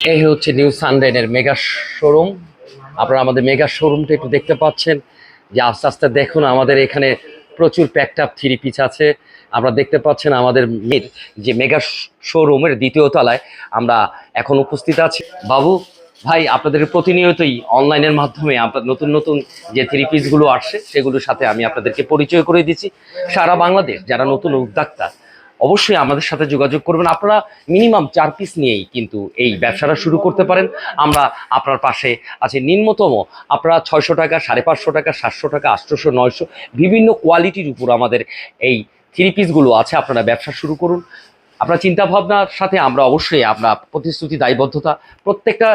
এই হচ্ছে new সানরাইজের mega showroom. আপনারা আমাদের মেগা শোরুমটা একটু দেখতে পাচ্ছেন যে আস্তে আস্তে দেখুন আমাদের এখানে প্রচুর প্যাকড আপ থ্রি পিস আছে। আপনারা দেখতে পাচ্ছেন আমাদের যে মেগা শোরুমের দ্বিতীয় তলায় আমরা এখন উপস্থিত আছি। বাবু ভাই, আপনাদের প্রতিনিয়তই অনলাইনের মাধ্যমে আপনার নতুন নতুন যে থ্রি পিসগুলো আসছে সেগুলোর সাথে আমি আপনাদেরকে পরিচয় করে দিচ্ছি। সারা বাংলাদেশ যারা নতুন উদ্যোক্তা অবশ্যই আমাদের সাথে যোগাযোগ করবেন। আপনারা মিনিমাম 4 পিস নিয়েই কিন্তু এই ব্যবসাটা শুরু করতে পারেন। আমরা আপনার পাশে আছি। নিম্নতম আপনারা 600 টাকা, 550 টাকা, 700 টাকা, 800, 900 বিভিন্ন কোয়ালিটির উপর আমাদের এই থ্রি পিসগুলো আছে। আপনারা ব্যবসা শুরু করুন। আপনার চিন্তাভাবনার সাথে আমরা অবশ্যই আপনার প্রতিশ্রুতি, দায়বদ্ধতা, প্রত্যেকটা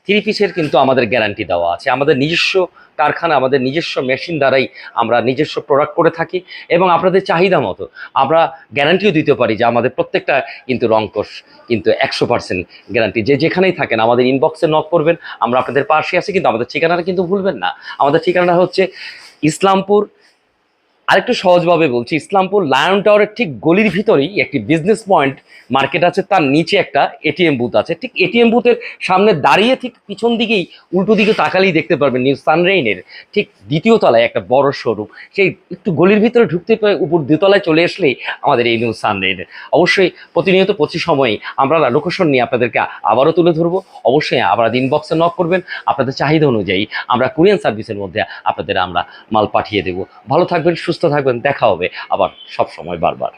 থ্রি পিসের কিন্তু আমাদের গ্যারান্টি দেওয়া আছে। আমাদের নিজস্ব কারখানা, আমাদের নিজস্ব মেশিন দ্বারাই আমরা নিজস্ব প্রোডাক্ট করে থাকি এবং আপনাদের চাহিদা মতো আমরা গ্যারান্টিও দিতে পারি যে আমাদের প্রত্যেকটা কিন্তু রংকশ কিন্তু 100% গ্যারান্টি। যে যেখানেই থাকেন আমাদের ইনবক্সে নক করবেন, আমরা আপনাদের পাশে আছি। কিন্তু আমাদের ঠিকানাটা কিন্তু ভুলবেন না। আমাদের ঠিকানাটা হচ্ছে ইসলামপুর। আরেকটু সহজভাবে বলছি, ইসলামপুর লায়ন টাওয়ারের ঠিক গলির ভিতরেই একটি বিজনেস পয়েন্ট মার্কেট আছে, তার নিচে একটা এটিএম বুথ আছে। ঠিক এটিএম বুথের সামনে দাঁড়িয়ে ঠিক পিছন দিকেই উল্টো দিকে তাকালেই দেখতে পারবেন নিউ সানরাইনের ঠিক দ্বিতীয় তলায় একটা বড় শোরুম। সেই একটু গলির ভিতরে ঢুকতে উপর দ্বিতলায় চলে আসলেই আমাদের এই নিউ সানরাইনের। অবশ্যই প্রতিনিয়ত প্রতি সময়ে আমরা লোকেশন নিয়ে আপনাদেরকে আবারও তুলে ধরবো। অবশ্যই আবার ইনবক্সে নক করবেন। আপনাদের চাহিদা অনুযায়ী আমরা কুরিয়ান সার্ভিসের মধ্যে আপনাদের আমরা মাল পাঠিয়ে দেবো। ভালো থাকবেন, সুস্থ থাকবেন। দেখা হবে আবার সব সময় বারবার।